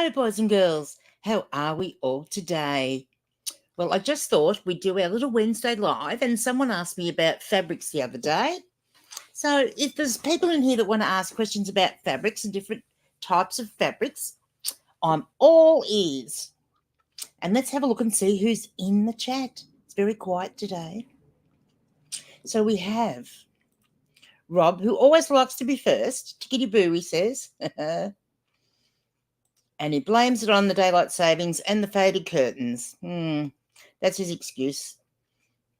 Hello, boys and girls. How are we all today? Well, I just thought we'd do our little Wednesday live, and someone asked me about fabrics the other day. So if there's people in here that want to ask questions about fabrics and different types of fabrics, I'm all ears. And let's have a look and see who's in the chat. It's very quiet today. So we have Rob, who always likes to be first. Tickety boo, he says. And he blames it on the daylight savings and the faded curtains. That's his excuse.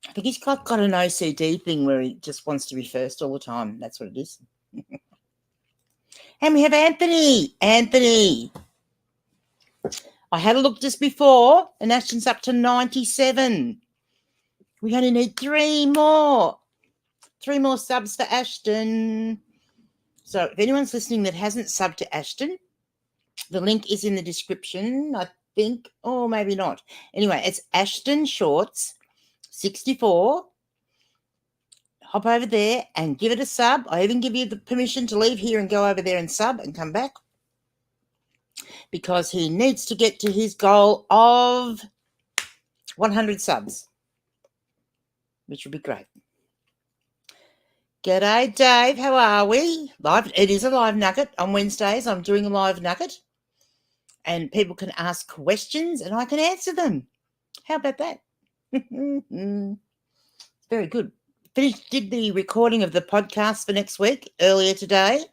I think he's got an OCD thing where he just wants to be first all the time. That's what it is. And we have Anthony. Anthony. I had a look just before, and Ashton's up to 97. We only need 3 more. 3 more subs for Ashton. So if anyone's listening that hasn't subbed to Ashton, the link is in the description, I think, or maybe not. Anyway, it's Ashton Shorts 64. Hop over there and give it a sub. I even give you the permission to leave here and go over there and sub and come back, because he needs to get to his goal of 100 subs, which would be great. G'day, Dave. How are we? Live. It is a live nugget. On Wednesdays, I'm doing a live nugget. And people can ask questions and I can answer them. How about that? Very good. Did the recording of the podcast for next week earlier today.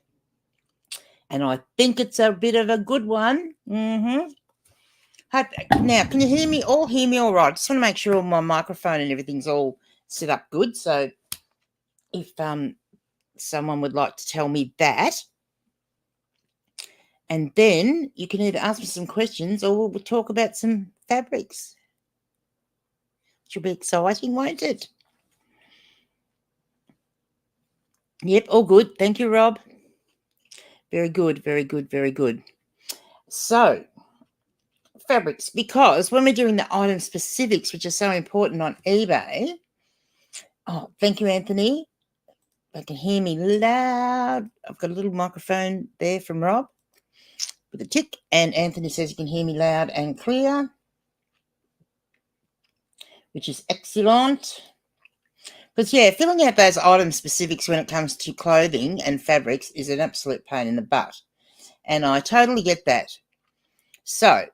And I think it's a bit of a good one. Now, can you hear me? All hear me all right? Just want to make sure all my microphone and everything's all set up good. So if someone would like to tell me that. And then you can either ask me some questions or we'll talk about some fabrics. Which will be exciting, won't it? Yep, all good. Thank you, Rob. Very good, very good, very good. So, fabrics, because when we're doing the item specifics, which are so important on eBay. Oh, thank you, Anthony. They can hear me loud. I've got a little microphone there from Rob with a tick, and Anthony says you can hear me loud and clear, which is excellent. Because, yeah, filling out those item specifics when it comes to clothing and fabrics is an absolute pain in the butt, and I totally get that. So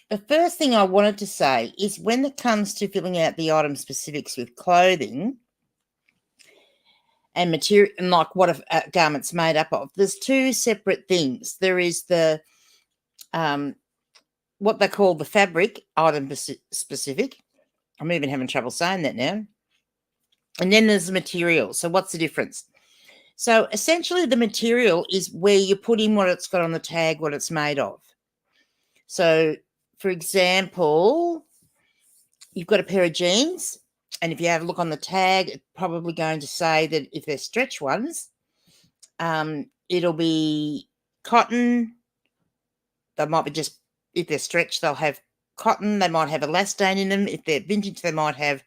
the first thing I wanted to say is when it comes to filling out the item specifics with clothing and material, and like what a garment's made up of, there's 2 separate things. There is the what they call the fabric item specific. I'm even having trouble saying that now. And then there's the material. So what's the difference? So essentially the material is where you put in what it's got on the tag, what it's made of. So, for example, you've got a pair of jeans, and if you have a look on the tag, it's probably going to say that if they're stretch ones, it'll be cotton. They might be just, if they're stretched, they'll have cotton. They might have elastane in them. If they're vintage, they might have,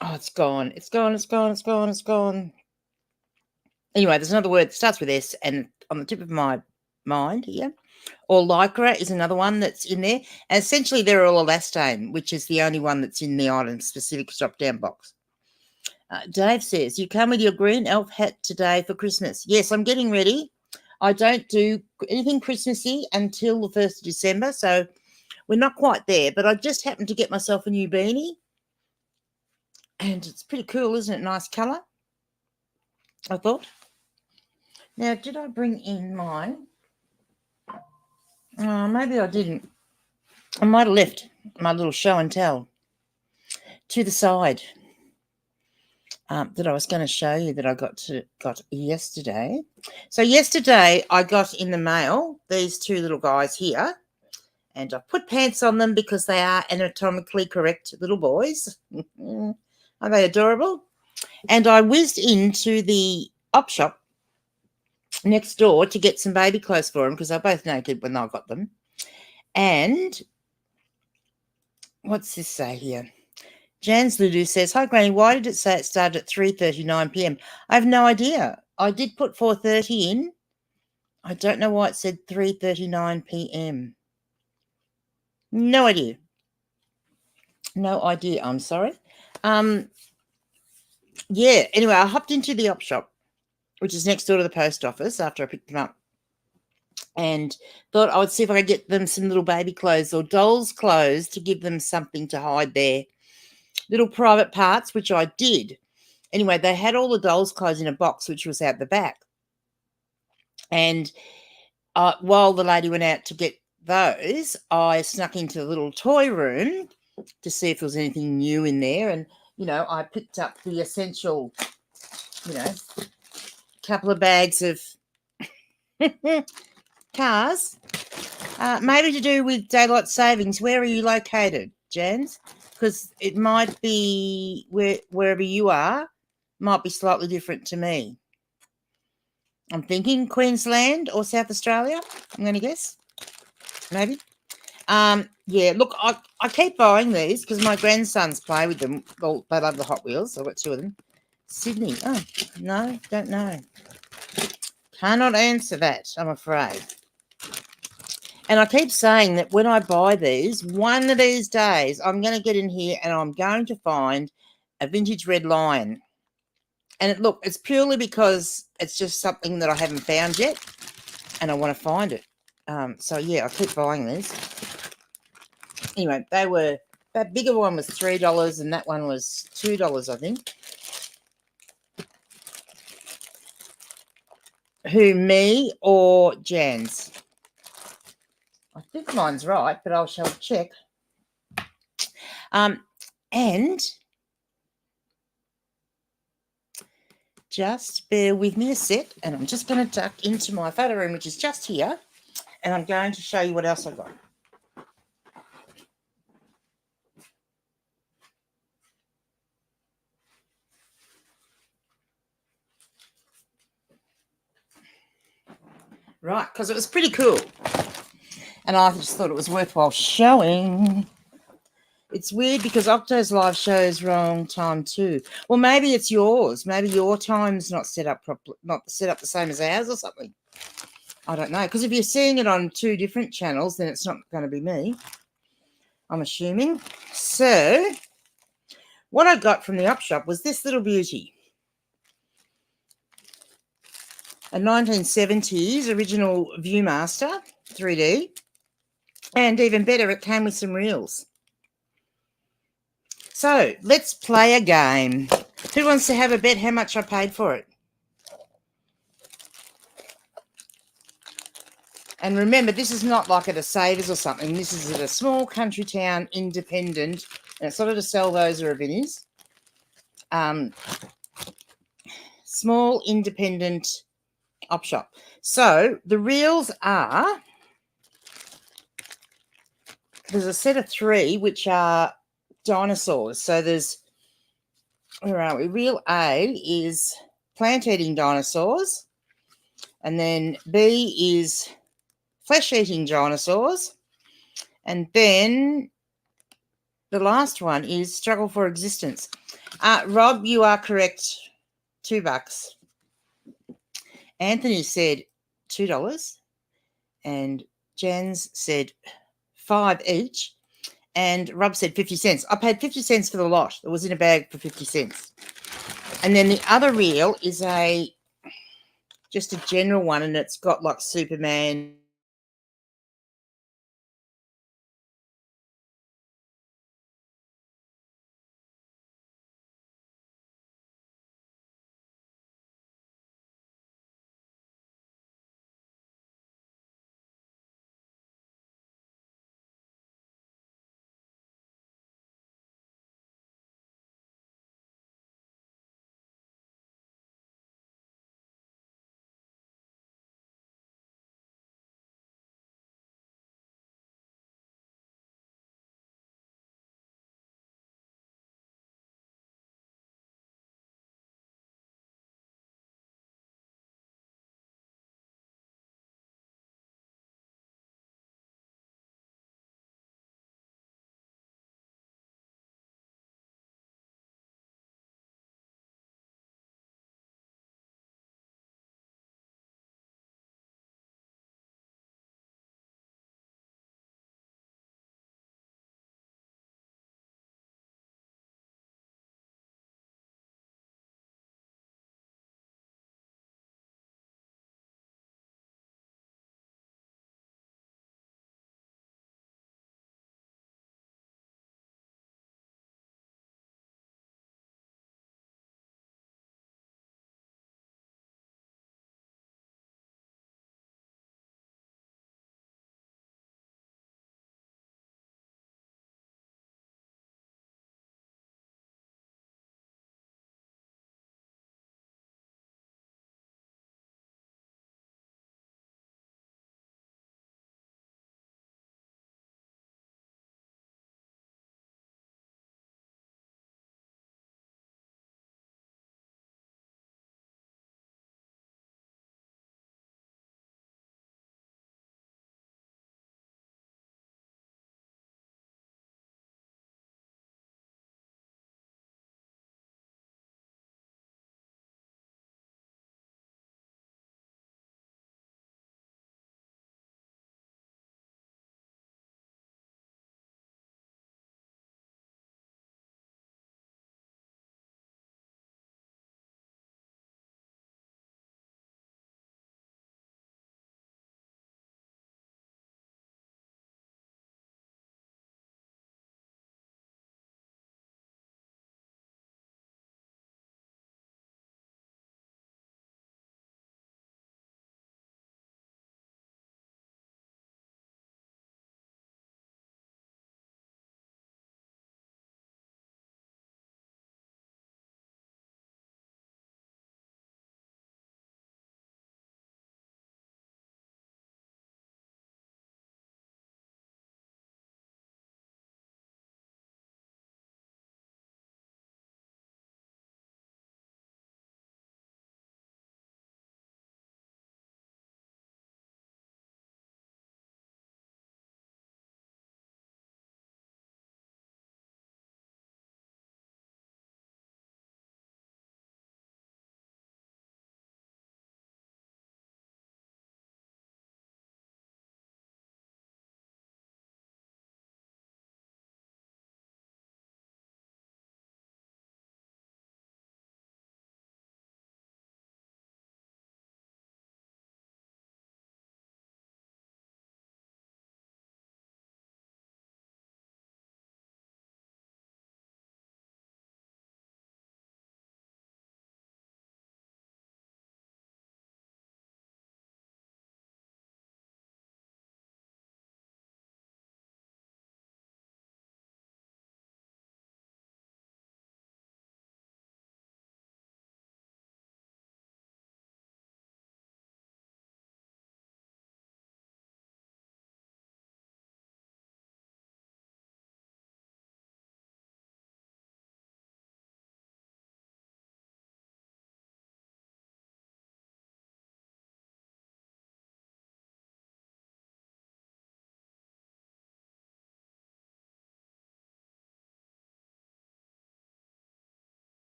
it's gone. It's gone. Anyway, there's another word that starts with S, and on the tip of my mind here. Or lycra is another one that's in there. And essentially they're all elastane, which is the only one that's in the item specific drop-down box. Dave says, you come with your green elf hat today for Christmas. Yes, I'm getting ready. I don't do anything Christmassy until the 1st of December, so we're not quite there. But I just happened to get myself a new beanie. And it's pretty cool, isn't it? Nice colour, I thought. Now, did I bring in mine? Maybe I didn't. I might have left my little show and tell to the side that I was going to show you that I got yesterday. So yesterday I got in the mail these 2 little guys here, and I put pants on them because they are anatomically correct little boys. Are they adorable? And I whizzed into the op shop next door to get some baby clothes for them because they're both naked when I got them. And what's this say here? Jans Ludu says, hi, Granny, why did it say it started at 3:39 p.m.? I have no idea. I did put 4:30 in. I don't know why it said 3:39 p.m. No idea. No idea. I'm sorry. Yeah. Anyway, I hopped into the op shop, which is next door to the post office after I picked them up, and thought I would see if I could get them some little baby clothes or dolls' clothes to give them something to hide their little private parts, which I did. Anyway, they had all the dolls' clothes in a box, which was out the back. And while the lady went out to get those, I snuck into the little toy room to see if there was anything new in there. And, I picked up the essential, couple of bags of cars, maybe to do with daylight savings. Where are you located, Jans? Because it might be wherever you are, might be slightly different to me. I'm thinking Queensland or South Australia, I'm going to guess. Maybe. Yeah, look, I keep buying these because my grandsons play with them. Well, they love the Hot Wheels. I've got two of them. Sydney. Oh, no, don't know. Cannot answer that, I'm afraid. And I keep saying that when I buy these, one of these days, I'm going to get in here and I'm going to find a vintage red lion. And look, it's purely because it's just something that I haven't found yet and I want to find it. So, yeah, I keep buying these. Anyway, that bigger one was $3 and that one was $2, I think. Who, me or Jan's? I think mine's right, but I shall check. And just bear with me a sec, and I'm just going to duck into my photo room, which is just here, and I'm going to show you what else I got. Right, because it was pretty cool. And I just thought it was worthwhile showing. It's weird because Octo's live show is wrong time too. Well, maybe it's yours. Maybe your time's not set up properly, not set up the same as ours or something. I don't know. Because if you're seeing it on two different channels, then it's not going to be me, I'm assuming. So what I got from the op shop was this little beauty. A 1970s original Viewmaster 3D. And even better, it came with some reels. So let's play a game. Who wants to have a bet how much I paid for it? And remember, this is not like at a Savers or something. This is at a small country town, independent. And it's not at a Salvos or a Vinnie's. Small, independent op shop. So the reels are, there's a set of 3, which are dinosaurs. So there's, where are we? Reel A is plant-eating dinosaurs. And then B is flesh-eating dinosaurs. And then the last one is struggle for existence. Rob, you are correct. $2. Anthony said $2. And Jans said 5 each. And Rob said 50 cents. I paid 50 cents for the lot. It was in a bag for 50 cents. And then the other reel is just a general one, and it's got like Superman,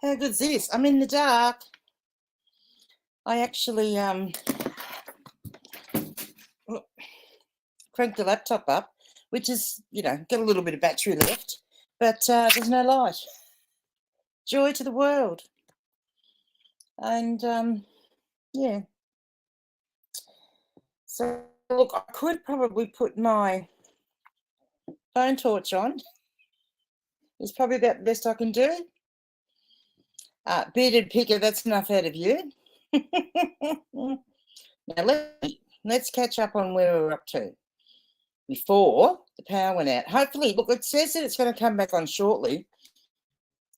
How good's this? I'm in the dark. I actually cranked the laptop up, which is, got a little bit of battery left, but there's no light. Joy to the world. And yeah. So look, I could probably put my phone torch on. It's probably about the best I can do. Bearded picker, that's enough out of you. Now let's catch up on where we're up to before the power went out. Hopefully, look, it says that it's going to come back on shortly.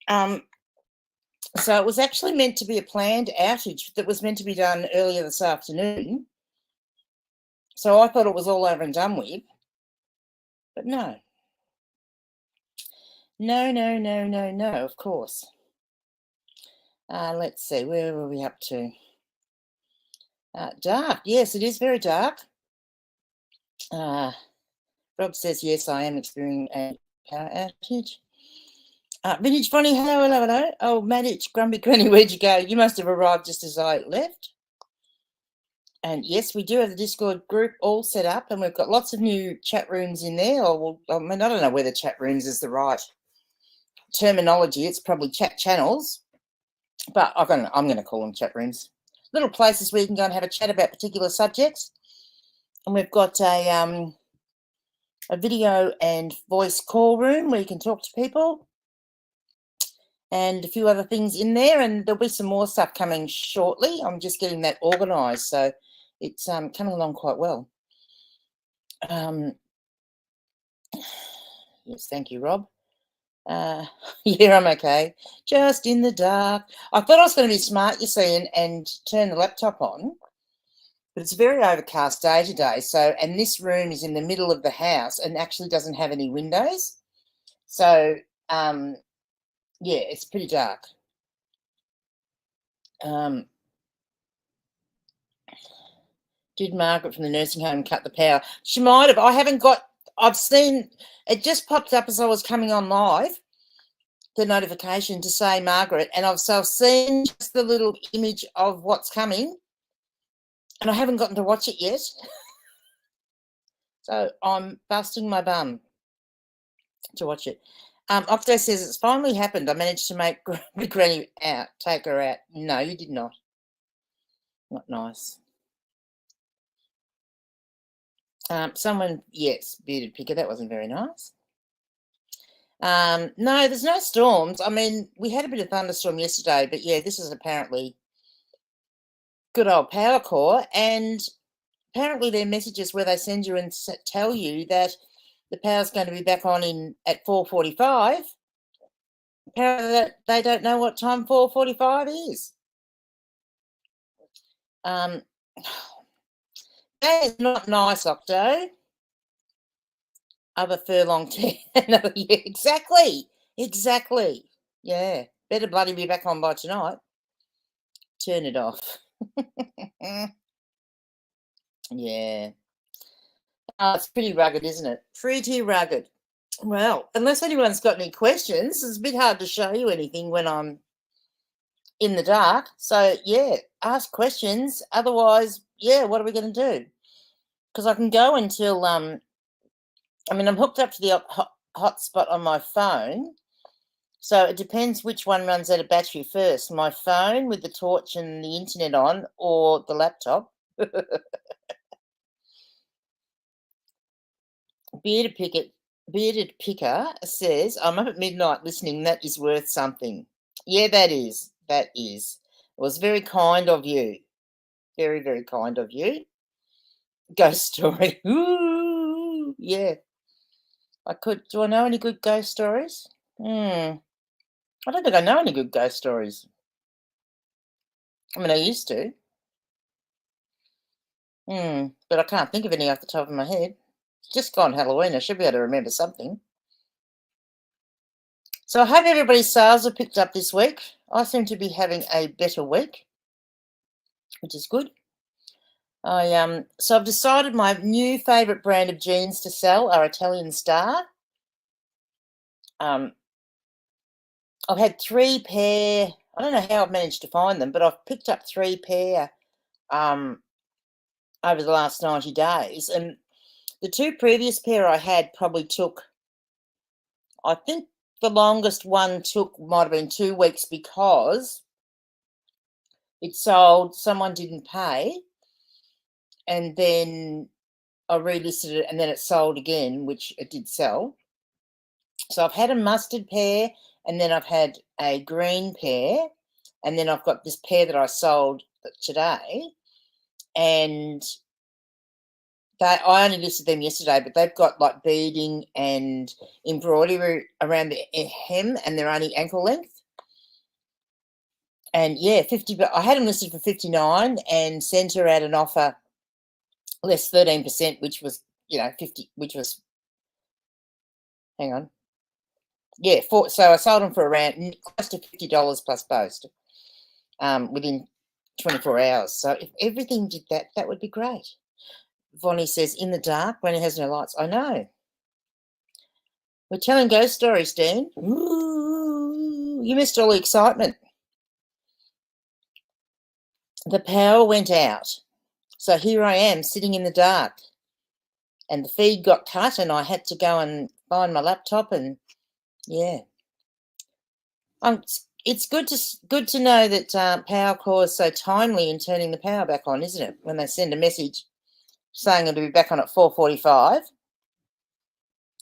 So it was actually meant to be a planned outage that was meant to be done earlier this afternoon. So I thought it was all over and done with, but no. No, of course. Let's see, where were we up to? Dark, yes, it is very dark. Rob says, yes, I am experiencing a power outage. Vintage Bonnie, hello. Oh, Madditch, Grumpy Granny, where'd you go? You must have arrived just as I left. And yes, we do have the Discord group all set up, and we've got lots of new chat rooms in there. I don't know whether chat rooms is the right terminology. It's probably chat channels, but I'm going to call them chat rooms. Little places where you can go and have a chat about particular subjects. And we've got a video and voice call room where you can talk to people, and a few other things in there, and there'll be some more stuff coming shortly. I'm just getting that organised, so it's coming along quite well. Yes, thank you, Rob. Yeah, I'm okay. Just in the dark. I thought I was going to be smart, you see, and turn the laptop on, but it's a very overcast day today. So, and this room is in the middle of the house and actually doesn't have any windows. So, yeah, it's pretty dark. Did Margaret from the nursing home cut the power? She might have. I've seen, it just popped up as I was coming on live, the notification to say Margaret, and I've seen just the little image of what's coming, and I haven't gotten to watch it yet. So I'm busting my bum to watch it. Octo says it's finally happened. I managed to make Granny out, take her out. No, you did not. Not nice. Someone, yes, bearded picker. That wasn't very nice. No, there's no storms. I mean, we had a bit of thunderstorm yesterday, but yeah, this is apparently good old power core, and apparently there are messages where they send you and tell you that the power's going to be back on at 4:45. Apparently they don't know what time 4:45 is. That is not nice, Octo. Other furlong tear. Yeah, exactly. Yeah, better bloody be back on by tonight. Turn it off. Yeah. Oh, it's pretty rugged, isn't it? Pretty rugged. Well, unless anyone's got any questions, it's a bit hard to show you anything when I'm in the dark. So, yeah, ask questions. Otherwise, yeah, what are we going to do? Because I can go until, I'm hooked up to the hotspot on my phone. So it depends which one runs out of battery first, my phone with the torch and the internet on, or the laptop. Bearded Picker says, I'm up at midnight listening. That is worth something. Yeah, that is. It was very kind of you. Very, very kind of you. Ghost story. Ooh, yeah. Do I know any good ghost stories? I don't think I know any good ghost stories. I mean, I used to. But I can't think of any off the top of my head. It's just gone Halloween. I should be able to remember something. So I hope everybody's sales have picked up this week. I seem to be having a better week, which is good. So I've decided my new favourite brand of jeans to sell are Italian Star. I've had 3 pair. I don't know how I've managed to find them, but I've picked up 3 pair um, over the last 90 days. And the 2 previous pair I had probably took, I think the longest one took might have been 2 weeks because it sold, someone didn't pay, and then I relisted it and then it sold again, which it did sell. So I've had a mustard pear, and then I've had a green pear, and then I've got this pear that I sold today. And I only listed them yesterday, but they've got like beading and embroidery around the hem, and they're only ankle length. And yeah, 50, but I had them listed for 59 and sent her out an offer less 13%, which was, 50, which was, hang on. Yeah, so I sold them for around close to $50 plus post within 24 hours. So if everything did that, that would be great. Vonnie says, in the dark when it has no lights. I know. We're telling ghost stories, Dean. Ooh, you missed all the excitement. The power went out. So here I am sitting in the dark. And the feed got cut and I had to go and find my laptop and yeah. It's good to know that Power Core is so timely in turning the power back on, isn't it? When they send a message saying it'll be back on at 4:45,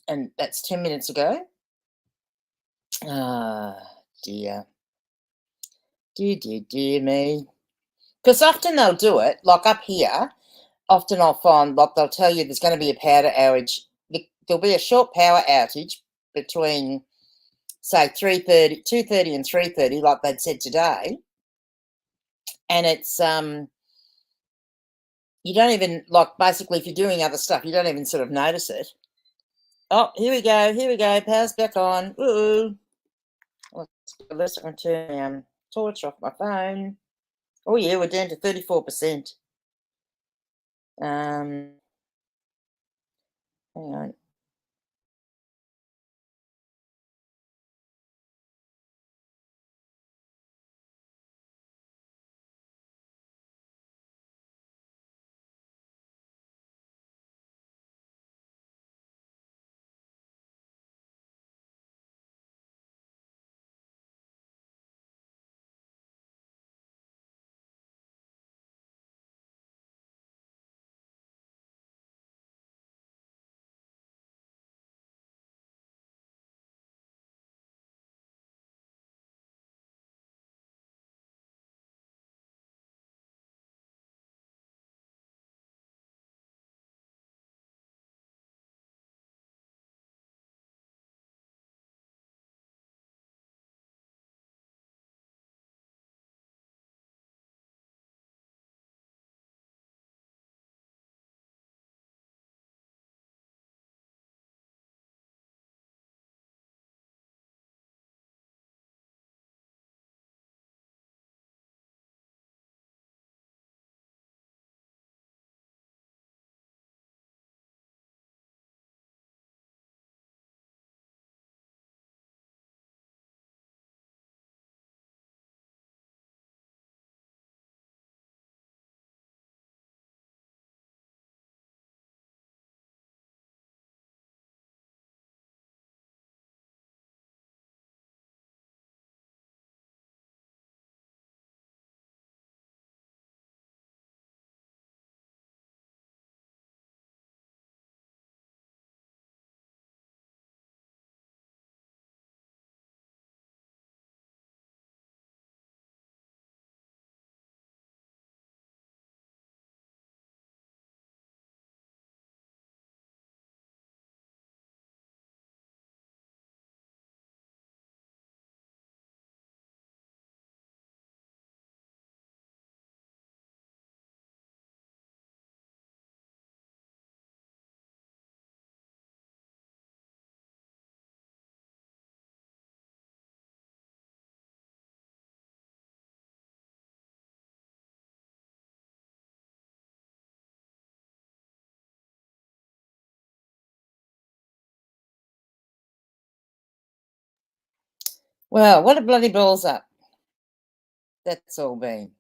and that's 10 minutes ago. Ah, dear. Dear me. Because often they'll do it, like up here, often I'll find, like they'll tell you there's going to be a power outage. There'll be a short power outage between, say, 2:30 and 3:30, like they'd said today. And it's, you don't even, like, basically, if you're doing other stuff, you don't even sort of notice it. Oh, here we go, power's back on. Ooh. Let's turn my torch off my phone. Oh, yeah, we're down to 34%. Hang on. Well, what a bloody balls up. That's all been.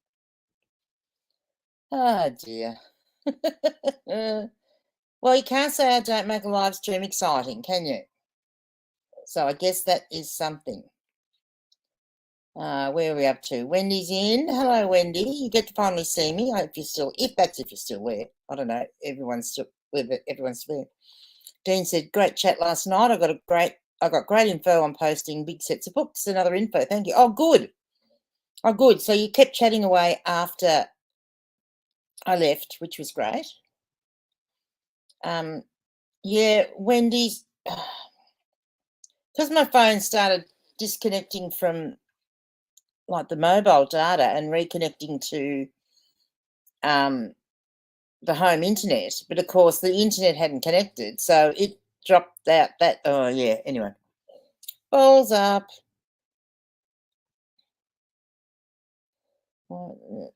Oh, dear. Well, you can't say I don't make a live stream exciting, can you? So I guess that is something. Where are we up to? Wendy's in. Hello, Wendy. You get to finally see me. I hope you're still, if you're still there. I don't know. Everyone's still there. Dean said, great chat last night. I got great info on posting big sets of books and other info. Thank you. Oh, good. Oh, good. So you kept chatting away after I left, which was great. Yeah, Wendy's, because my phone started disconnecting from like the mobile data and reconnecting to the home internet, but of course the internet hadn't connected, so it dropped that. Oh yeah. Anyway, balls up. Won't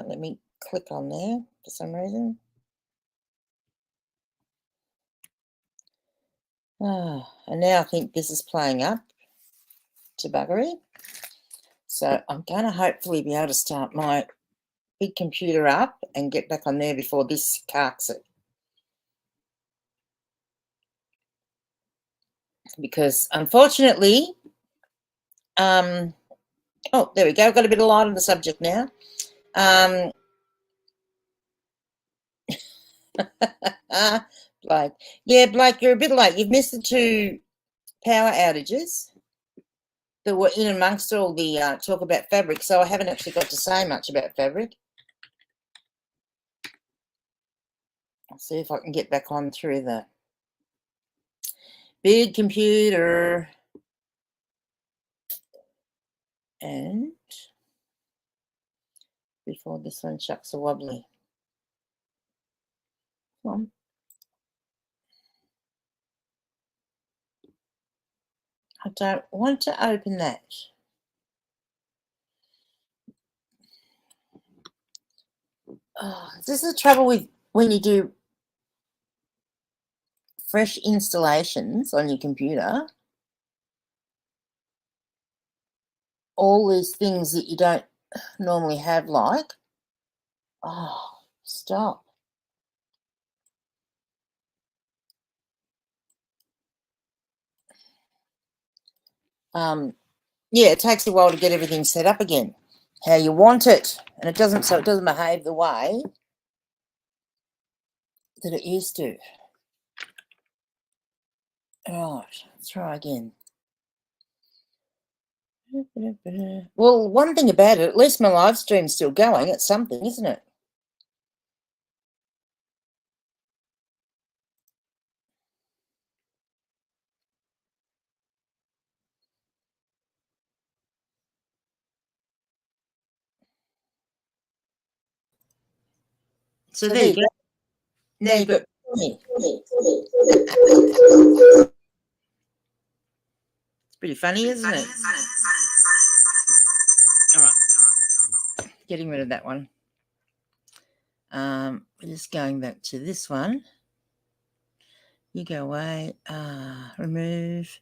let me click on there for some reason. And now I think this is playing up to buggery. So I'm going to hopefully be able to start my big computer up and get back on there before this carks it. Because unfortunately, oh, there we go. Got a bit of light on the subject now. Blake. Yeah, Blake, you're a bit late. You've missed the 2 power outages that were in amongst all the talk about fabric, so I haven't actually got to say much about fabric. I'll see if I can get back on through the big computer. And before this one chucks a wobbly. Come on. I don't want to open that. Oh, this is the trouble with when you do fresh installations on your computer. All these things that you don't normally have, like, oh, stop. Yeah, it takes a while to get everything set up again, how you want it, and it doesn't behave the way that it used to. Right, let's try again. Well, one thing about it, at least my live stream's still going. It's something, isn't it? So there you go. Now you've got me. It's pretty funny, isn't it? All right. Getting rid of that one. We're just going back to this one. You go away. Remove.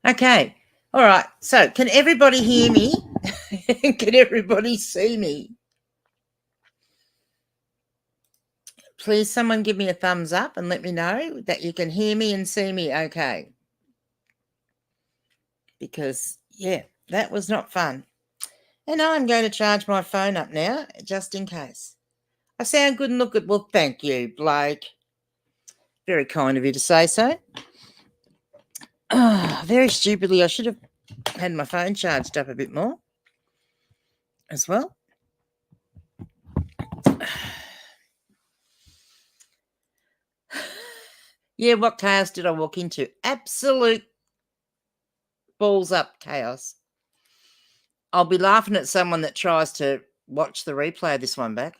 Okay. All right. So can everybody hear me? Can everybody see me? Please, someone give me a thumbs up and let me know that you can hear me and see me okay. Because, yeah, that was not fun. And I'm going to charge my phone up now, just in case. I sound good and look good. Well, thank you, Blake. Very kind of you to say so. Very stupidly, I should have had my phone charged up a bit more as well. Yeah, what chaos did I walk into? Absolute balls up chaos. I'll be laughing at someone that tries to watch the replay of this one back.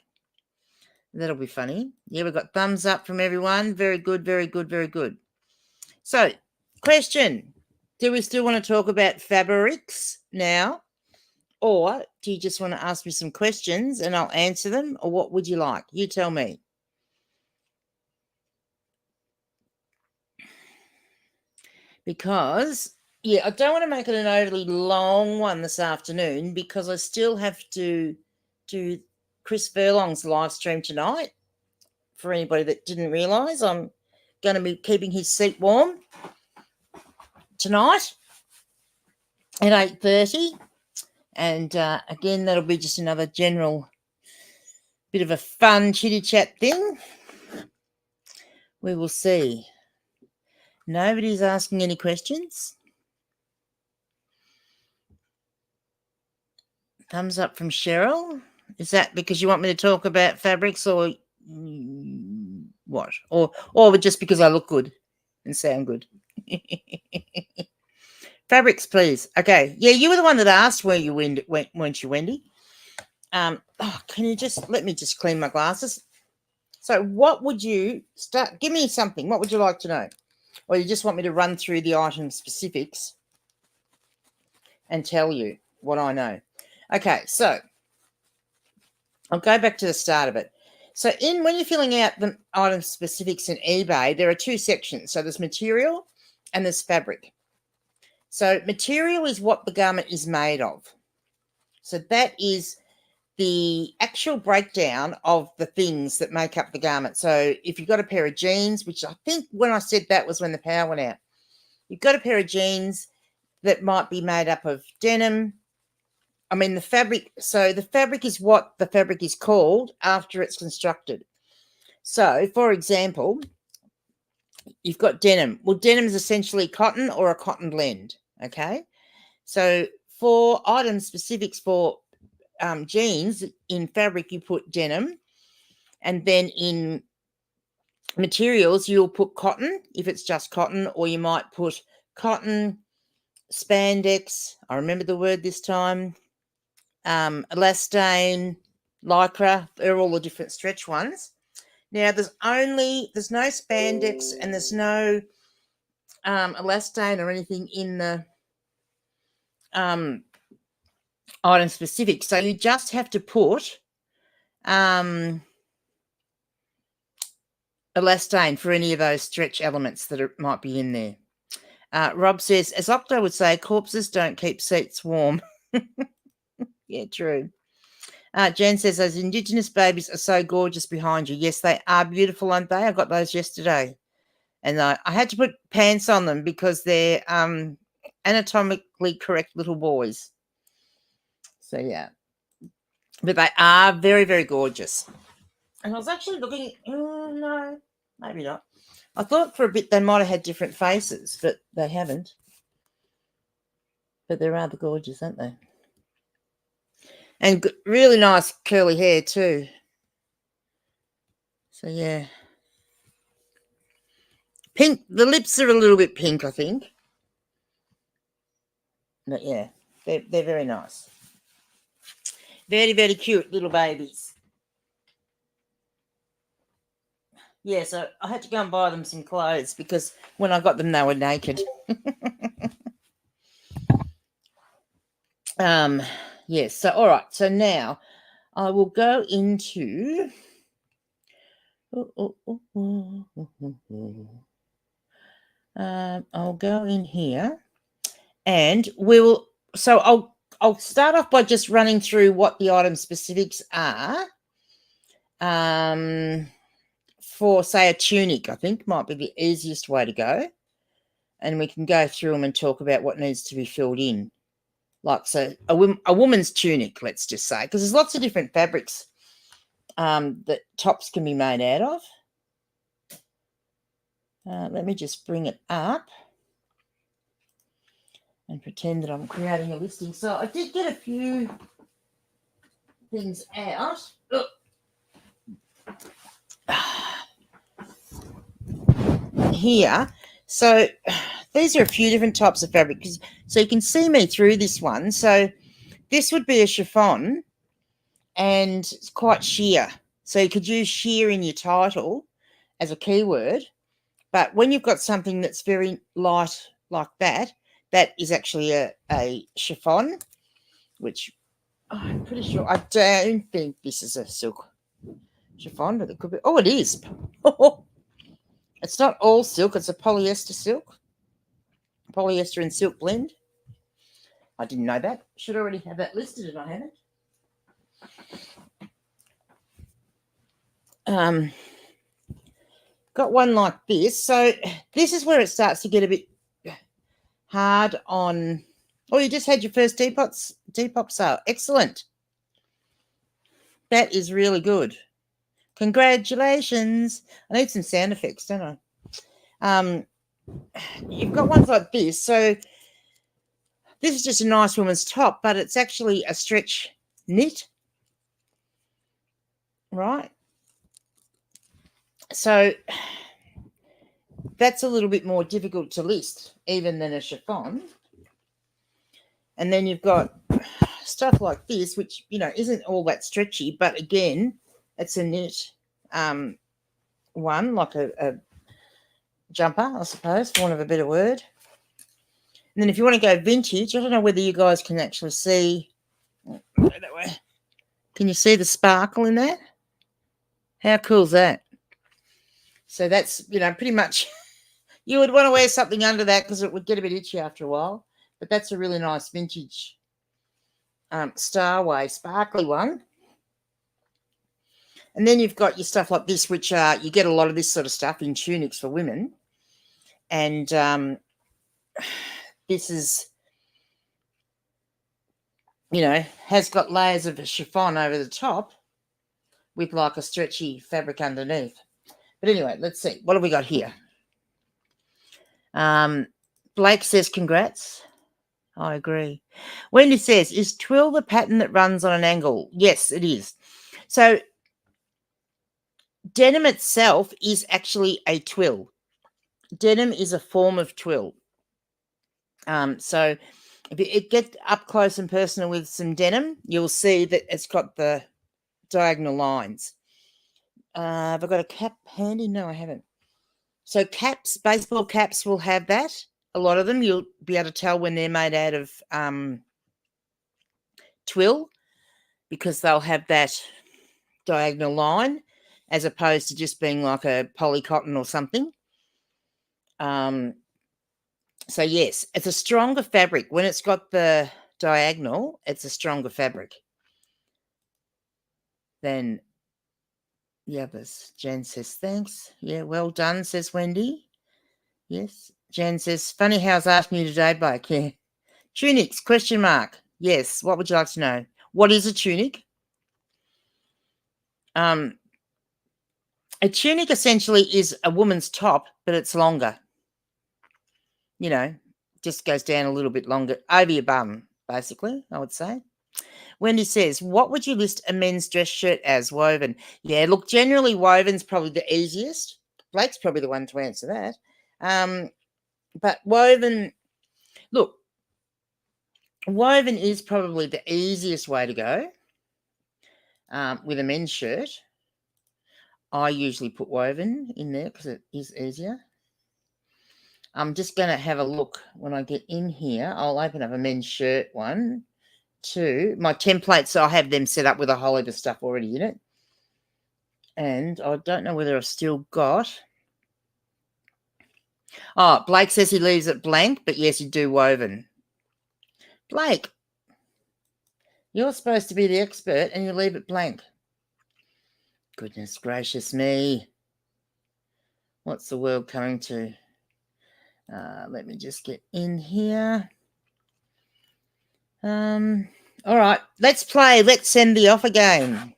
That'll be funny. Yeah, we've got thumbs up from everyone. Very good, very good, very good. So, question. Do we still want to talk about fabrics now? Or do you just want to ask me some questions and I'll answer them? Or what would you like? You tell me. because, yeah, I don't want to make it an overly long one this afternoon because I still have to do Chris Furlong's live stream tonight. For anybody that didn't realise, I'm going to be keeping his seat warm tonight at 8:30. And again, that'll be just another general bit of a fun chitty-chat thing. We will see. Nobody's asking any questions. Thumbs up from Cheryl. Is that because you want me to talk about fabrics or what? Or just because I look good and sound good? Fabrics, please. Okay. Yeah, you were the one that asked, weren't you, Wendy? Can you just let me just clean my glasses? So what would you start? Give me something. What would you like to know? Or you just want me to run through the item specifics and tell you what I know? Okay, so I'll go back to the start of it. So when you're filling out the item specifics in eBay, there are two sections. So there's material and there's fabric. So material is what the garment is made of. So that is the actual breakdown of the things that make up the garment. So if you've got a pair of jeans, which I think when I said that was when the power went out, you've got a pair of jeans that might be made up of denim. I mean, the fabric. So the fabric is what the fabric is called after it's constructed. So, for example, you've got denim. Well, denim is essentially cotton or a cotton blend, okay? So for item specifics for jeans, in fabric you put denim, and then in materials you'll put cotton if it's just cotton, or you might put cotton, spandex, I remember the word this time, elastane, lycra. They're all the different stretch ones. Now there's no spandex and there's no elastane or anything in the item specific. So you just have to put elastane for any of those stretch elements that might be in there. Rob says, as Octo would say, corpses don't keep seats warm. Yeah, true. Jen says, those Indigenous babies are so gorgeous behind you. Yes, they are beautiful, aren't they? I got those yesterday. And I had to put pants on them because they're anatomically correct little boys. So, yeah. But they are very, very gorgeous. And I was actually looking, no, maybe not. I thought for a bit they might have had different faces, but they haven't. But they're rather gorgeous, aren't they? And really nice curly hair too. So, yeah. Pink. The lips are a little bit pink, I think. But, yeah, they're very nice. Very, very cute little babies. Yeah, so I had to go and buy them some clothes because when I got them, they were naked. Yes, so all right. So now I will go into I'll go in here and we will. So I'll start off by just running through what the item specifics are. For say a tunic, I think might be the easiest way to go, and we can go through them and talk about what needs to be filled in. Like, so a woman's tunic, let's just say, because there's lots of different fabrics that tops can be made out of. Let me just bring it up and pretend that I'm creating a listing. So I did get a few things out. Here. So these are a few different types of fabric. So you can see me through this one. So this would be a chiffon and it's quite sheer. So you could use sheer in your title as a keyword. But when you've got something that's very light like that, that is actually a chiffon, which I'm pretty sure, I don't think this is a silk chiffon, but it could be. Oh, it is. It's not all silk. It's a polyester silk. polyester and silk blend. I didn't know that. Should already have that listed and I haven't. Got one like this. So this is where it starts to get a bit hard on. Oh, you just had your first Depop sale. Excellent. That is really good. Congratulations. I need some sound effects, don't I? You've got ones like this. So this is just a nice woman's top, but it's actually a stretch knit, right? So that's a little bit more difficult to list even than a chiffon. And then you've got stuff like this, which, you know, isn't all that stretchy, but again, it's a knit one, like a jumper, I suppose, for want of a better word. And then if you want to go vintage, I don't know whether you guys can actually see. Go that way. Can you see the sparkle in that? How cool is that? So that's, you know, pretty much you would want to wear something under that because it would get a bit itchy after a while. But that's a really nice vintage Starway sparkly one. And then you've got your stuff like this, which you get a lot of this sort of stuff in tunics for women. And this is, you know, has got layers of chiffon over the top with like a stretchy fabric underneath. But anyway, let's see. What have we got here? Blake says, congrats. I agree. Wendy says, is twill the pattern that runs on an angle? Yes, it is. So denim itself is actually a twill. Denim is a form of twill. So if you get up close and personal with some denim, you'll see that it's got the diagonal lines. Have I got a cap handy? No, I haven't. So caps, baseball caps will have that. A lot of them, you'll be able to tell when they're made out of twill because they'll have that diagonal line as opposed to just being like a poly cotton or something. So yes, it's a stronger fabric. When it's got the diagonal, it's a stronger fabric than the others. Jan says, thanks. Yeah, well done, says Wendy. Yes. Jan says, funny how I was asking you today, Blake. Yeah. Tunics, question mark. Yes. What would you like to know? What is a tunic? A tunic essentially is a woman's top, but it's longer. You know, just goes down a little bit longer over your bum, basically, I would say. Wendy says, what would you list a men's dress shirt as? Woven. Yeah, look, generally woven's probably the easiest. Blake's probably the one to answer that. But woven, look, woven is probably the easiest way to go with a men's shirt. I usually put woven in there because it is easier. I'm just going to have a look when I get in here. I'll open up a men's shirt one, two. My templates, I have them set up with a whole heap of stuff already in it. And I don't know whether I've still got. Oh, Blake says he leaves it blank, but yes, you do woven. Blake, you're supposed to be the expert and you leave it blank. Goodness gracious me. What's the world coming to? Let me just get in here. All right, let's play. Let's send the offer game.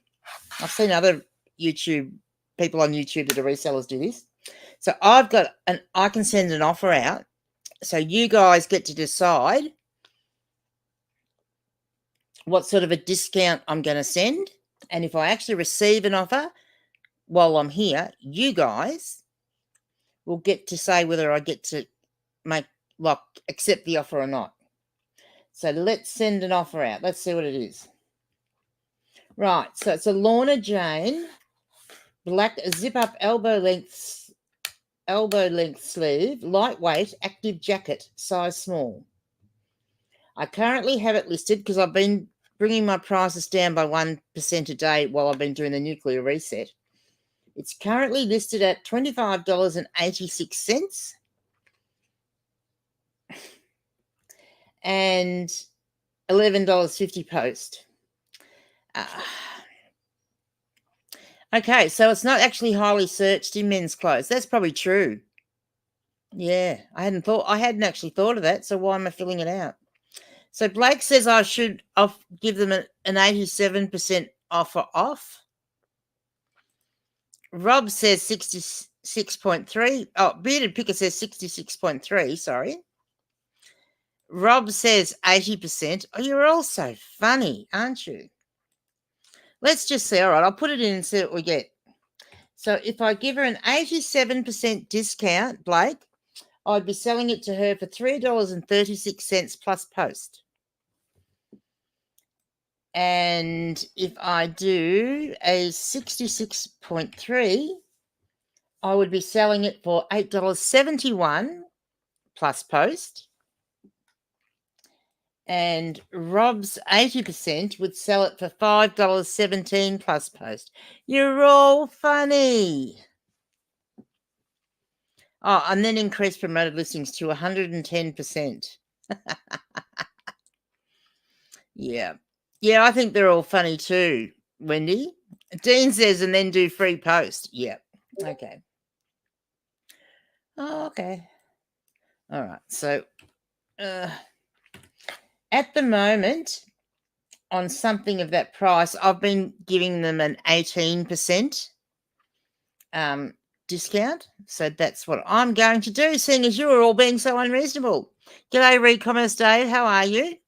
I've seen other people on YouTube that are resellers do this. So I can send an offer out. So you guys get to decide what sort of a discount I'm going to send. And if I actually receive an offer while I'm here, you guys will get to say whether I get to accept the offer or not. So let's send an offer out. Let's see what it is. Right, so it's a Lorna Jane black zip-up elbow length sleeve, lightweight, active jacket, size small. I currently have it listed because I've been bringing my prices down by 1% a day while I've been doing the nuclear reset. It's currently listed at $25.86. and $11.50 post. Okay, so it's not actually highly searched in men's clothes. That's probably true. Yeah, I hadn't actually thought of that. So why am I filling it out? So Blake says I should give them an 87% offer off. Rob says 66.3. Oh, Bearded Picker says 66.3. Sorry. Rob says 80%. Oh, you're all so funny, aren't you? Let's just see. All right, I'll put it in and see what we get. So if I give her an 87% discount, Blake, I'd be selling it to her for $3.36 plus post. And if I do a 66.3, I would be selling it for $8.71 plus post. And Rob's 80% would sell it for $5.17 plus post. You're all funny. Oh, and then increase promoted listings to 110%. Yeah. Yeah, I think they're all funny too, Wendy. Dean says, and then do free post. Yeah. Okay. Oh, okay. All right. So at the moment, on something of that price, I've been giving them an 18% discount. So that's what I'm going to do, seeing as you are all being so unreasonable. G'day, Recommerce Dave. How are you?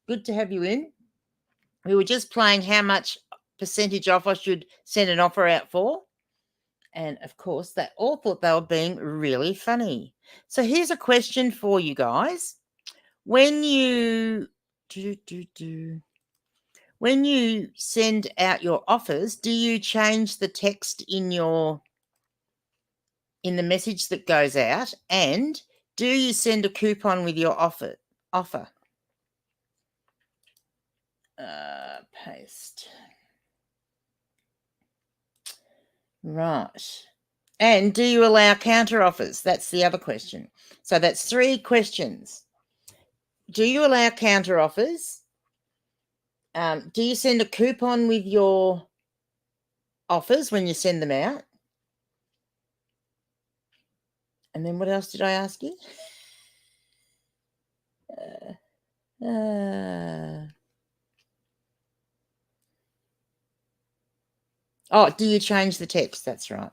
Good to have you in. We were just playing how much percentage off I should send an offer out for. And of course, they all thought they were being really funny. So here's a question for you guys. When you when you send out your offers, do you change the text in the message that goes out? And do you send a coupon with your offer? Paste. Right. And do you allow counter offers? That's the other question. So that's 3 questions. Do you allow counter offers? Do you send a coupon with your offers when you send them out? And then what else did I ask you? Oh, do you change the text? That's right.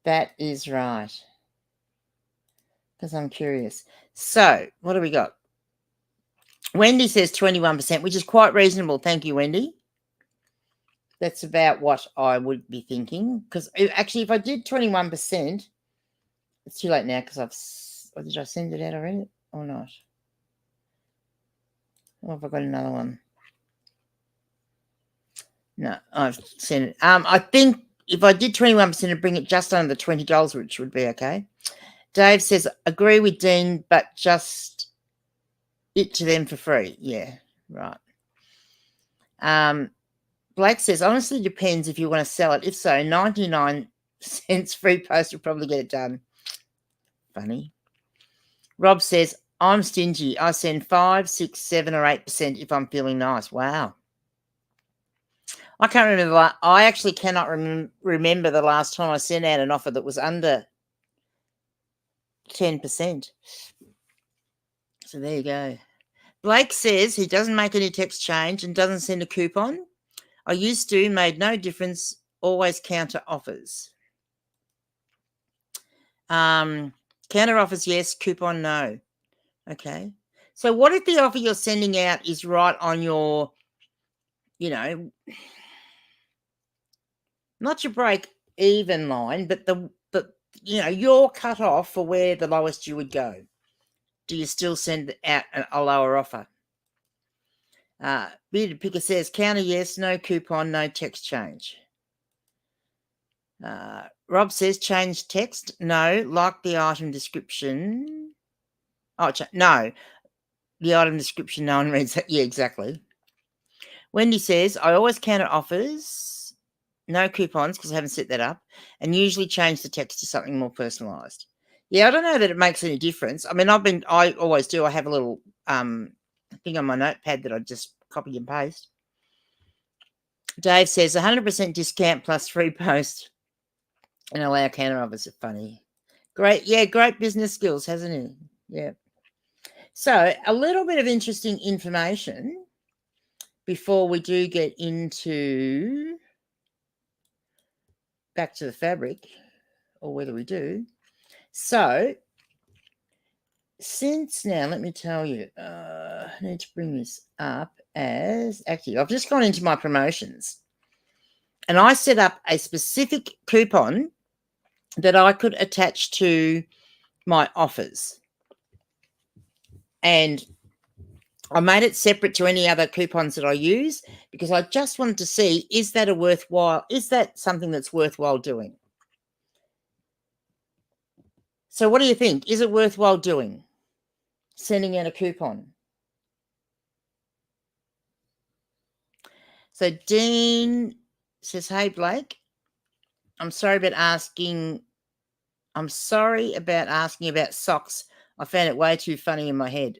That is right. Because I'm curious. So what do we got? Wendy says 21%, which is quite reasonable. Thank you, Wendy. That's about what I would be thinking. Because actually, if I did 21%, it's too late now because did I send it out already or not? Or have I got another one? No, I've sent it. I think if I did 21%, it'd bring it just under the $20, which would be okay. Dave says, agree with Dean, but just it to them for free. Yeah, right. Blake says, honestly depends if you want to sell it. If so, 99 cents free post will probably get it done. Funny. Rob says, I'm stingy. I send 5, 6, 7, or 8% if I'm feeling nice. Wow. I can't remember. I actually cannot remember the last time I sent out an offer that was under 10%. So there you go. Blake says he doesn't make any text change and doesn't send a coupon. I used to, made no difference, always counter offers. Counter offers, yes. Coupon, no. Okay. So what if the offer you're sending out is right on your, not your break even line, but your cut off for where the lowest you would go? Do you still send out a lower offer? Bearded Picker says counter, yes. No coupon, no text change. Rob says change text. No. Like the item description. Oh, no. The item description, no one reads that. Yeah, exactly. Wendy says, I always counter offers. No coupons because I haven't set that up. And usually change the text to something more personalised. Yeah, I don't know that it makes any difference. I mean, I always do. I have a little thing on my notepad that I just copy and paste. Dave says 100% discount plus free post and allow counter offers. Are funny. Great. Yeah, great business skills, hasn't he? Yeah. So a little bit of interesting information before we do get into back to the fabric, or whether we do. So since now, let me tell you, I need to bring this up as actually, I've just gone into my promotions and I set up a specific coupon that I could attach to my offers. And I made it separate to any other coupons that I use because I just wanted to see, is that something that's worthwhile doing? So what do you think? Is it worthwhile doing? Sending out a coupon? So Dean says, hey, Blake, I'm sorry about asking about socks. I found it way too funny in my head.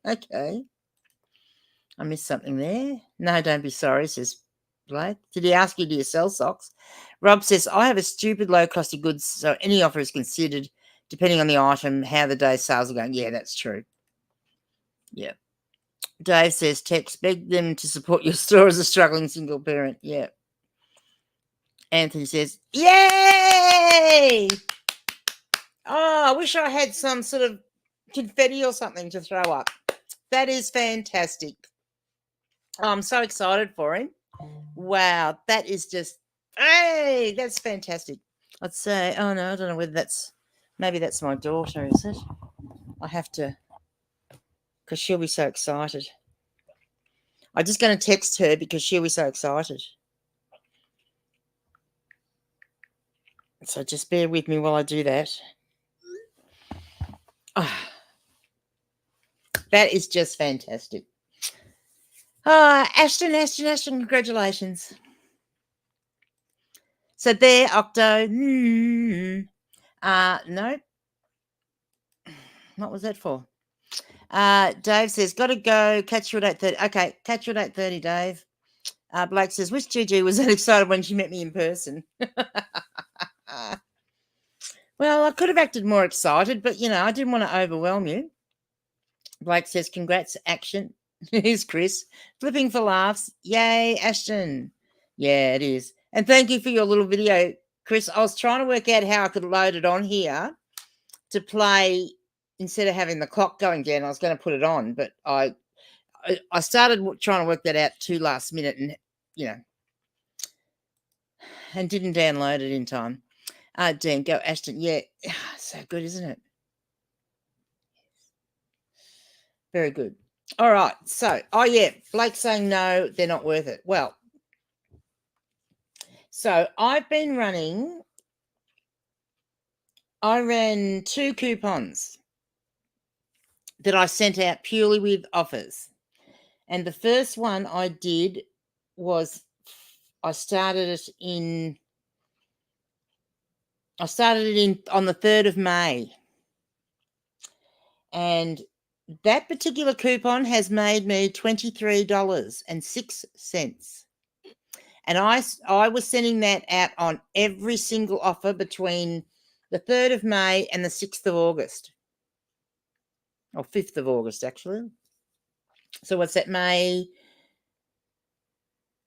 Okay. I missed something there. No, don't be sorry, says Blake. Did he ask you, do you sell socks? Rob says, I have a stupid low cost of goods, so any offer is considered depending on the item, how the day's sales are going. Yeah, that's true. Yeah. Dave says, text, beg them to support your store as a struggling single parent. Yeah. Anthony says, yay! Oh, I wish I had some sort of confetti or something to throw up. That is fantastic. Oh, I'm so excited for him. Wow, that is just, hey, that's fantastic. I'd say, oh no, I don't know whether maybe that's my daughter, is it? I have to, because she'll be so excited. I'm just going to text her because she'll be so excited. So just bear with me while I do that. Oh, that is just fantastic. Ashton, congratulations. So there, Octo. No. What was that for? Dave says, got to go. Catch you at 8:30. Okay, catch you at 8:30, Dave. Blake says, wish Gigi was that excited when she met me in person. Well, I could have acted more excited, but, I didn't want to overwhelm you. Blake says, congrats, action. Here's Chris. Flipping for laughs. Yay, Ashton. Yeah, it is. And thank you for your little video, Chris. I was trying to work out how I could load it on here to play instead of having the clock going down. I was going to put it on, but I started trying to work that out too last minute and, and didn't download it in time. Dan, go Ashton. Yeah, so good, isn't it? Very good. All right. So, yeah, Blake's saying no, they're not worth it. Well, so I ran 2 coupons that I sent out purely with offers. And the first one I did was I started it on the 3rd of May. And that particular coupon has made me $23.06. And I was sending that out on every single offer between the 3rd of May and the 6th of August. Or 5th of August, actually. So what's that? May,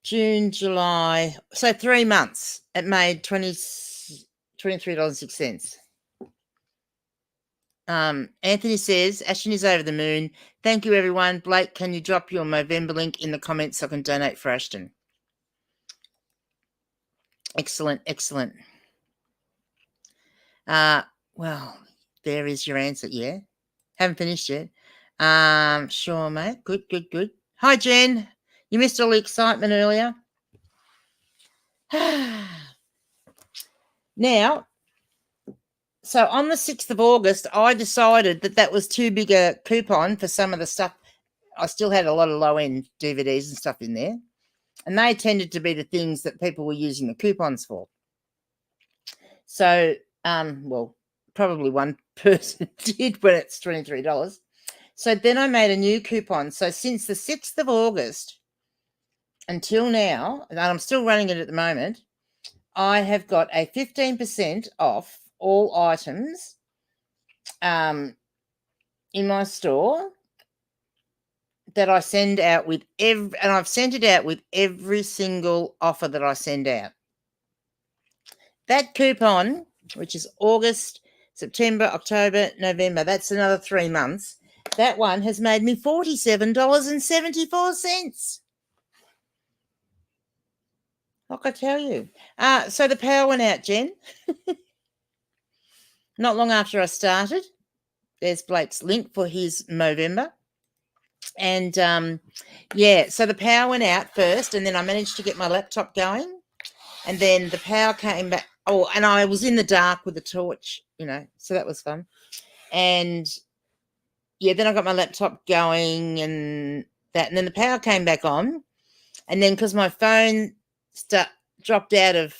June, July. So 3 months. It made $23.06. Anthony says, Ashton is over the moon. Thank you, everyone. Blake, can you drop your Movember link in the comments so I can donate for Ashton? Excellent, excellent. Well, there is your answer. Yeah. Haven't finished yet. Sure, mate. Good. Hi, Jen. You missed all the excitement earlier. Now, so on the 6th of August, I decided that was too big a coupon for some of the stuff. I still had a lot of low-end DVDs and stuff in there. And they tended to be the things that people were using the coupons for. So, probably one person did when it's $23. So then I made a new coupon. So since the 6th of August until now, and I'm still running it at the moment, I have got a 15% off all items in my store that I send out with and I've sent it out with every single offer that I send out. That coupon, which is August, September, October, November, that's another 3 months. That one has made me $47.74. Like I tell you. So the power went out, Jen. Not long after I started. There's Blake's link for his Movember. And, so the power went out first, and then I managed to get my laptop going. And then the power came back. Oh, and I was in the dark with a torch, so that was fun. And, then I got my laptop going and that. And then the power came back on. And then because my phone dropped out of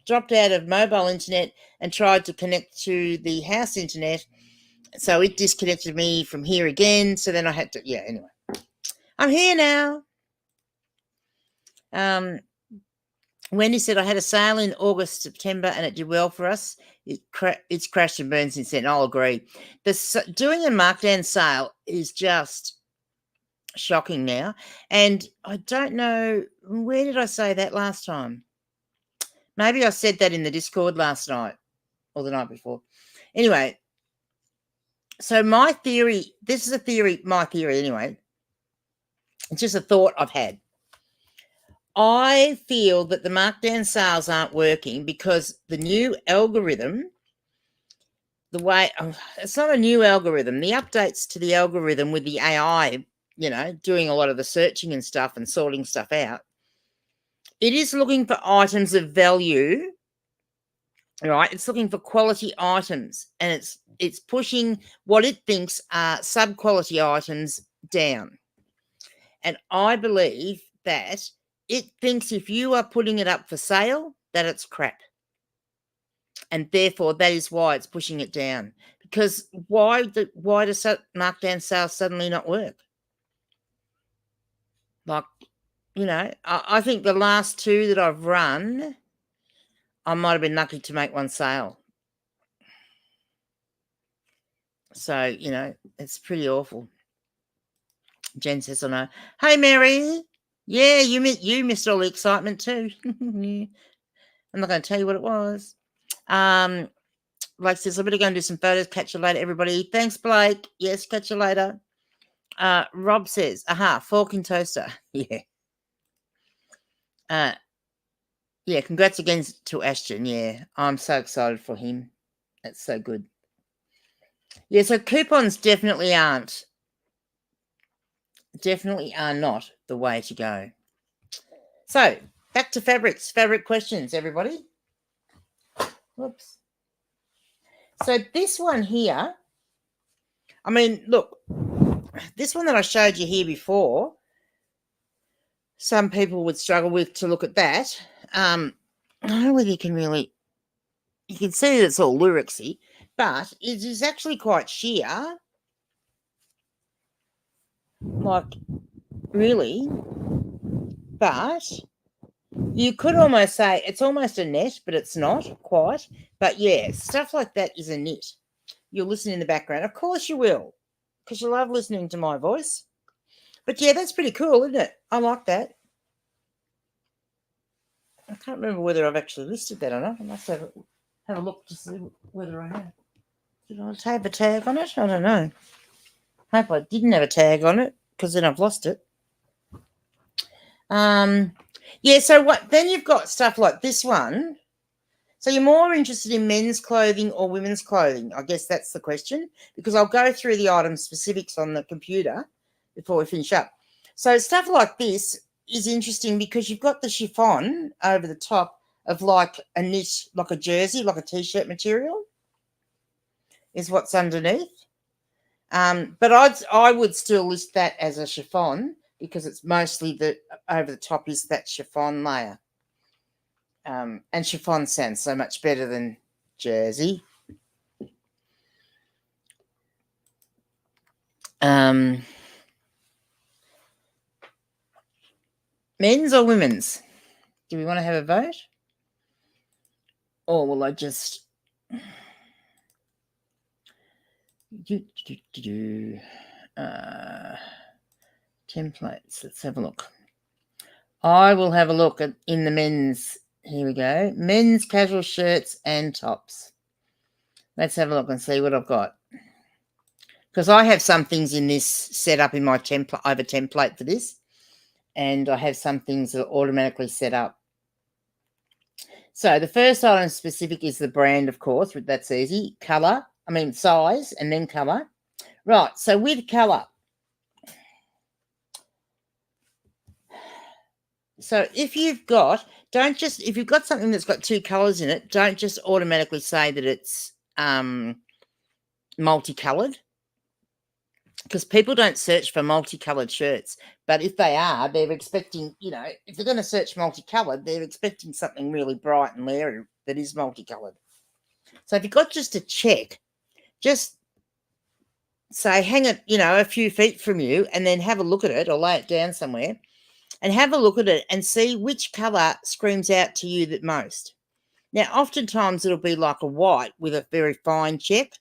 dropped out of mobile internet and tried to connect to the house internet. So it disconnected me from here again. So then I had to, anyway. I'm here now. Wendy said I had a sale in August, September, and it did well for us. It's crashed and burned since then. I'll agree. Doing a markdown sale is just shocking now. And I don't know, where did I say that last time? Maybe I said that in the Discord last night or the night before. Anyway, so my theory, this is my theory anyway. It's just a thought I've had. I feel that the markdown sales aren't working because the new algorithm, it's not a new algorithm, the updates to the algorithm with the AI, doing a lot of the searching and stuff and sorting stuff out, it is looking for items of value, right? It's looking for quality items, and it's pushing what it thinks are sub-quality items down. And I believe that it thinks if you are putting it up for sale, that it's crap. And therefore, that is why it's pushing it down. Because why does markdown sales suddenly not work? Like, I think the last 2 that I've run, I might have been lucky to make one sale. So, it's pretty awful. Jen says, I know. Hey, Mary. Yeah, you missed all the excitement too. I'm not going to tell you what it was. Blake says, I better go and do some photos. Catch you later, everybody. Thanks, Blake. Yes, catch you later. Rob says, fork and toaster. Yeah. Congrats again to Ashton. Yeah, I'm so excited for him. That's so good. Yeah, so coupons definitely are not the way to go. So, back to fabrics. Fabric questions, everybody. Whoops. So, this one here, I mean, look, this one that I showed you here before, some people would struggle with to look at that. I don't know whether you can see that it's all lyricsy, but it is actually quite sheer. Like, really. But you could almost say it's almost a net, but it's not quite. But yeah, stuff like that is a knit. You'll listen in the background. Of course you will, because you love listening to my voice. But yeah, that's pretty cool, isn't it? I like that. I can't remember whether I've actually listed that or not. I must have a look to see whether I have. Did I have a tag on it? I don't know. I hope I didn't have a tag on it, because then I've lost it. So then you've got stuff like this one. So you're more interested in men's clothing or women's clothing? I guess that's the question, because I'll go through the item specifics on the computer before we finish up. So stuff like this is interesting because you've got the chiffon over the top of like a knit, like a jersey, like a t-shirt material is what's underneath. But I would still list that as a chiffon because it's mostly over the top is that chiffon layer. And chiffon sounds so much better than jersey. Men's or women's? Do we want to have a vote? Or will I just templates? Let's have a look. I will have a look at in the men's. Here we go. Men's casual shirts and tops. Let's have a look and see what I've got. Because I have some things in this set up in my template. I have a template for this. And I have some things that are automatically set up. So the first item specific is the brand, of course. That's easy. Size, and then colour. Right, so with colour. So if you've got something that's got two colours in it, don't just automatically say that it's multicoloured. Because people don't search for multicoloured shirts. But if they are, they're expecting, if they're going to search multicoloured, they're expecting something really bright and airy that is multicoloured. So if you've got just a check, just say, hang it, a few feet from you and then have a look at it or lay it down somewhere and have a look at it and see which colour screams out to you the most. Now, oftentimes it'll be like a white with a very fine check.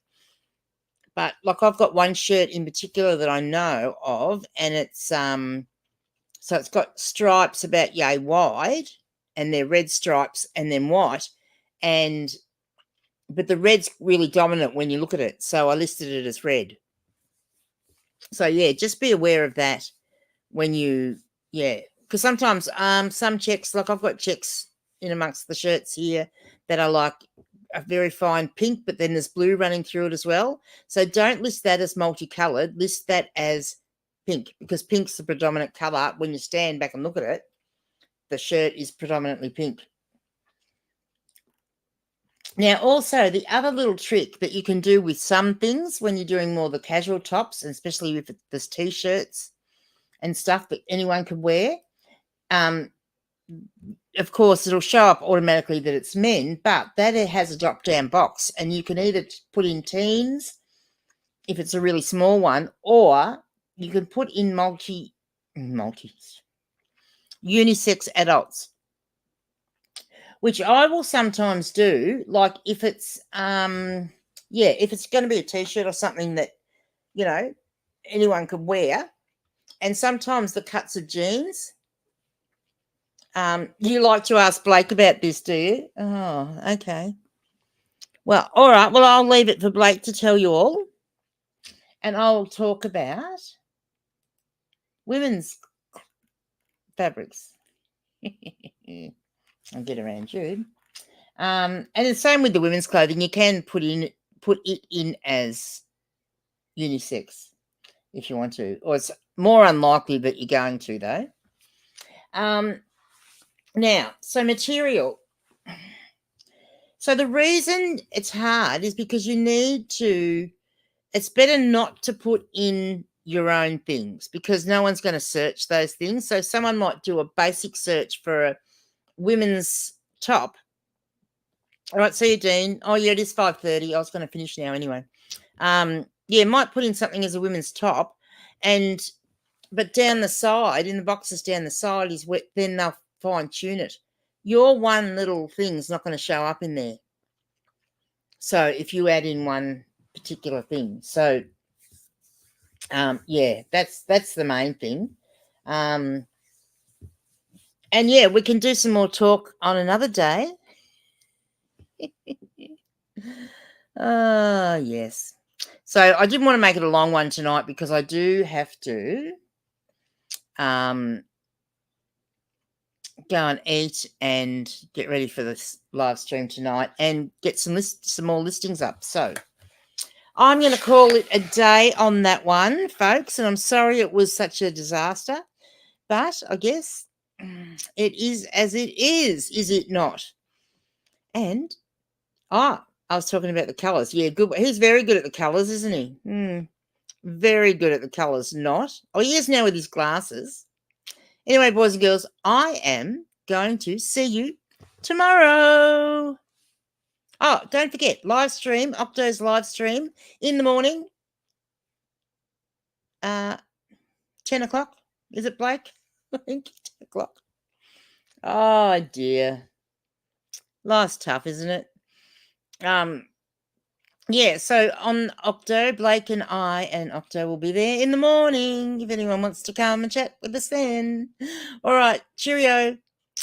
But like I've got one shirt in particular that I know of, and it's so it's got stripes about yay wide, and they're red stripes and then white, but the red's really dominant when you look at it. So I listed it as red. So yeah, just be aware of that when because sometimes some checks, like I've got checks in amongst the shirts here that are like a very fine pink, but then there's blue running through it as well. So don't list that as multicolored. List that as pink, because pink's the predominant color. When you stand back and look at it, the shirt is predominantly pink. Now, also, the other little trick that you can do with some things when you're doing more the casual tops, and especially with there's T-shirts and stuff that anyone can wear, of course, it'll show up automatically that it's men, but that it has a drop-down box, and you can either put in teens if it's a really small one, or you can put in unisex adults, which I will sometimes do. Like if it's if it's going to be a T-shirt or something that anyone can wear, and sometimes the cuts of jeans. You like to ask Blake about this, do you? Oh, okay. Well, all right. Well, I'll leave it for Blake to tell you all. And I'll talk about women's fabrics. I'll get around you. And the same with the women's clothing. You can put it in as unisex if you want to. Or it's more unlikely that you're going to, though. Now, so material. So the reason it's hard is because it's better not to put in your own things, because no one's going to search those things. So someone might do a basic search for a women's top. All right, see you, Dean. Oh, yeah, it is 5:30. I was going to finish now anyway. Might put in something as a women's top, but down the side, in the boxes down the side is wet, then they'll fine-tune it. Your one little thing's not going to show up in there. So if you add in one particular thing. So, that's the main thing. And, we can do some more talk on another day. Yes. So I didn't want to make it a long one tonight because I do have to go and eat and get ready for this live stream tonight and get some more listings up. So I'm going to call it a day on that one, folks, and I'm sorry it was such a disaster, but I guess it is as it is it not? And I was talking about the colours. Yeah, good. He's very good at the colours, isn't he? Very good at the colours. Not. Oh, he is now with his glasses. Anyway, boys and girls, I am going to see you tomorrow. Oh, don't forget, live stream, Octo's live stream in the morning, 10 o'clock. Is it, Blake? I think 10 o'clock. Oh, dear. Life's tough, isn't it? Yeah, so on Octo, Blake and Octo will be there in the morning if anyone wants to come and chat with us then. All right, cheerio,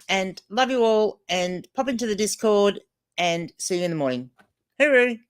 and love you all, and pop into the Discord and see you in the morning. Hooroo.